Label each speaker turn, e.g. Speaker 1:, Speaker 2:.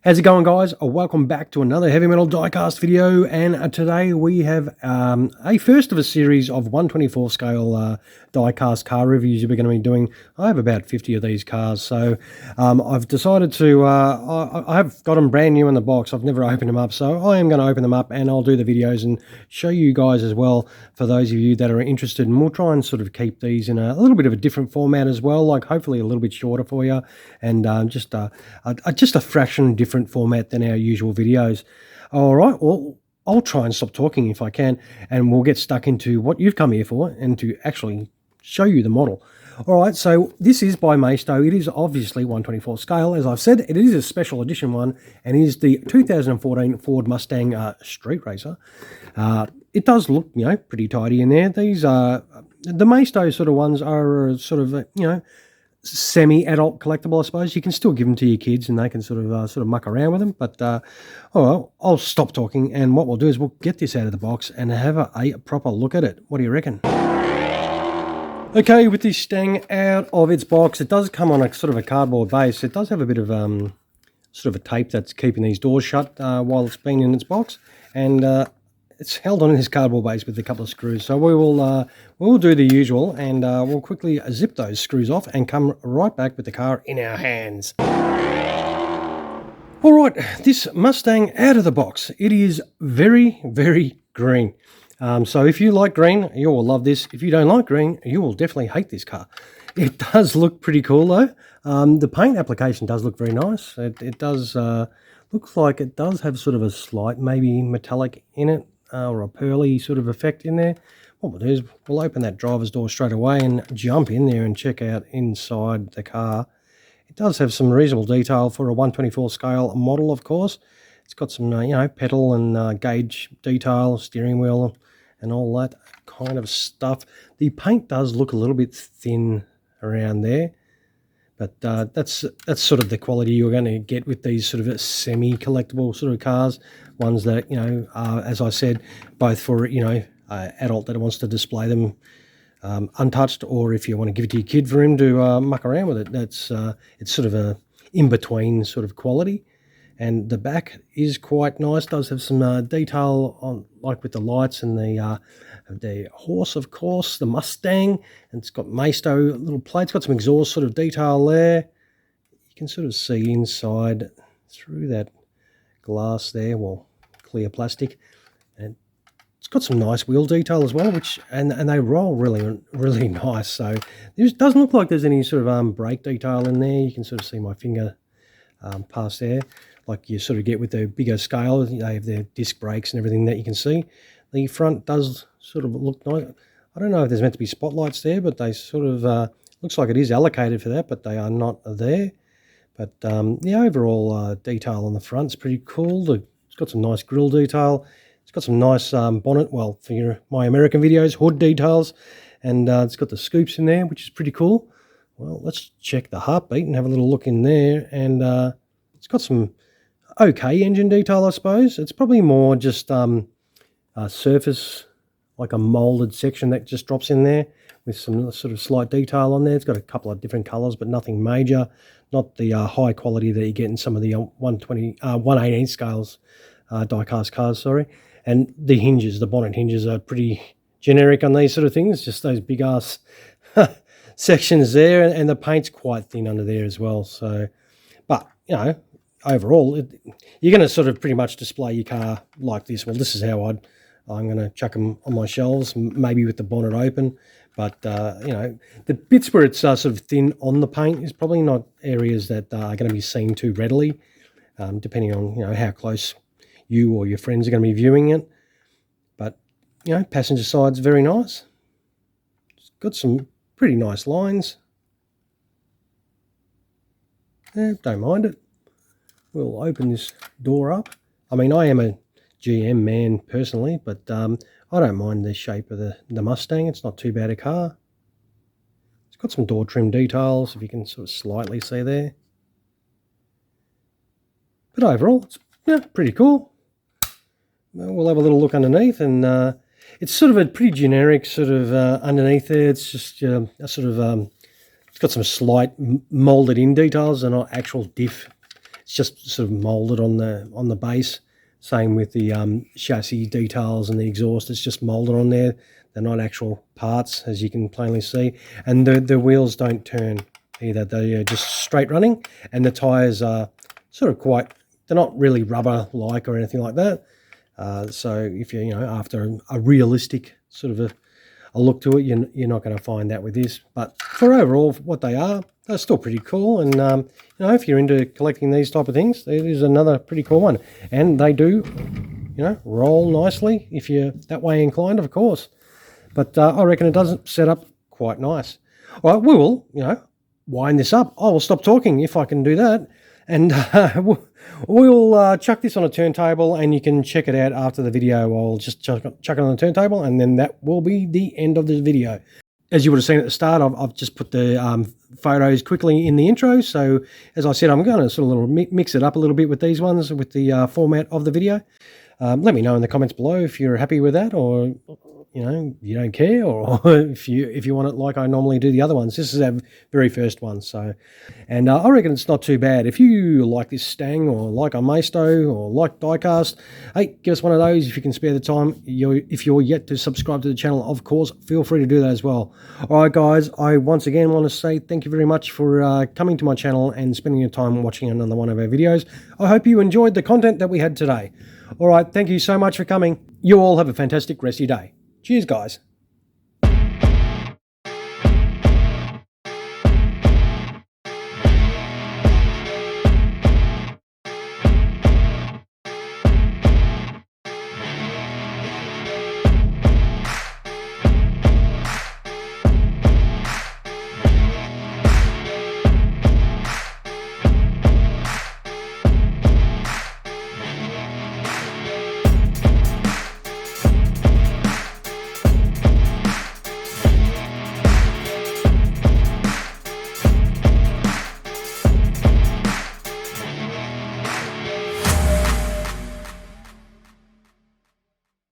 Speaker 1: How's it going, guys? Welcome back to another heavy metal diecast video, and today we have a first of a series of 1/24 scale diecast car reviews we're going to be doing. I have about 50 of these cars, so I've decided to, I have got them brand new in the box. I've never opened them up, so I am going to open them up and I'll do the videos and show you guys as well, for those of you that are interested. And we'll try and sort of keep these in a little bit of a different format as well, like hopefully a little bit shorter for you, and just a fraction different format than our usual videos. All right, well, I'll try and stop talking if I can, and we'll get stuck into what you've come here for and to actually show you the model. All right, so this is by Maisto. It is obviously 1/24 scale. As I've said, it is a special edition one, and is the 2014 Ford Mustang Street Racer. It does look, pretty tidy in there. These are the Maisto sort of ones are sort of, semi-adult collectible, I suppose. You can still give them to your kids and they can sort of muck around with them. But I'll stop talking, and what we'll do is we'll get this out of the box and have a proper look at it. What do you reckon? Okay, with this Stang out of its box, it does come on a sort of a cardboard base. It does have a bit of sort of a tape that's keeping these doors shut while it's been in its box, and it's held on in this cardboard base with a couple of screws. So we'll do the usual, and we'll quickly zip those screws off and come right back with the car in our hands. All right, this Mustang out of the box. It is very, very green. So if you like green, you will love this. If you don't like green, you will definitely hate this car. It does look pretty cool though. The paint application does look very nice. It does looks like it does have sort of a slight maybe metallic in it, or a pearly sort of effect in there. What we'll do is we'll open that driver's door straight away and jump in there and check out inside the car. It does have some reasonable detail for a 1/24 scale model, of course. It's got some, pedal and gauge detail, steering wheel, and all that kind of stuff. The paint does look a little bit thin around there, but that's sort of the quality you're going to get with these sort of semi-collectible sort of cars, ones that, are, as I said, both for, adult that wants to display them untouched, or if you want to give it to your kid for him to muck around with it. That's it's sort of a in-between sort of quality. And the back is quite nice, does have some detail on, like with the lights and the horse, of course, the Mustang, and it's got Maisto little plates, got some exhaust sort of detail there. You can sort of see inside through that glass there, well, clear plastic, and it's got some nice wheel detail as well, which and they roll really, really nice. So there doesn't look like there's any sort of brake detail in there. You can sort of see my finger past there, like you sort of get with the bigger scale. They have their disc brakes and everything that you can see. The front does sort of look nice. I don't know if there's meant to be spotlights there, but they sort of looks like it is allocated for that, but they are not there. But the overall detail on the front is pretty cool. It's got some nice grille detail. It's got some nice bonnet, well, for my American videos, hood details, and it's got the scoops in there, which is pretty cool. Well, let's check the heartbeat and have a little look in there, and it's got some okay engine detail, I suppose. It's probably more just surface, like a molded section that just drops in there with some sort of slight detail on there. It's got a couple of different colors, but nothing major. Not the high quality that you get in some of the 1/18 scales diecast cars, sorry. And the hinges, the bonnet hinges, are pretty generic on these sort of things, just those big ass sections there, and the paint's quite thin under there as well. So, but overall, you're going to sort of pretty much display your car like this. Well, this is how I'm going to chuck them on my shelves, maybe with the bonnet open. But the bits where it's sort of thin on the paint is probably not areas that are going to be seen too readily, depending on how close you or your friends are going to be viewing it. But passenger side's very nice. It's got some pretty nice lines. Don't mind it. We'll open this door up. I mean, I am a GM man personally, but I don't mind the shape of the Mustang. It's not too bad a car. It's got some door trim details, if you can sort of slightly see there. But overall, it's pretty cool. We'll have a little look underneath, and it's sort of a pretty generic sort of underneath there. It's just a sort of it's got some slight molded in details. They're not actual diff It's just sort of molded on the base. Same with the chassis details and the exhaust. It's just molded on there. They're not actual parts, as you can plainly see. And the wheels don't turn either. They are just straight running, and the tires are sort of they're not really rubber-like or anything like that. So if you're, after a realistic sort of a look to it, you're not going to find that with this. But for overall, what they are, they're still pretty cool. And, if you're into collecting these type of things, it is another pretty cool one. And they do, roll nicely if you're that way inclined, of course. But I reckon it does set up quite nice. All right, we will, wind this up. I will stop talking if I can do that. And we'll chuck this on a turntable, and you can check it out after the video. I'll just chuck it on the turntable, and then that will be the end of the video. As you would have seen at the start, I've just put the photos quickly in the intro. So as I said, I'm going to sort of mix it up a little bit with these ones, with the format of the video. Let me know in the comments below if you're happy with that, or you don't care, or if you want it like I normally do the other ones. This is our very first one, and I reckon it's not too bad. If you like this Stang, or like a Maisto, or like Diecast, hey, give us one of those if you can spare the time. If you're yet to subscribe to the channel, of course, feel free to do that as well. All right, guys, I once again want to say thank you very much for coming to my channel and spending your time watching another one of our videos. I hope you enjoyed the content that we had today. All right, thank you so much for coming. You all have a fantastic rest of your day. Cheers, guys.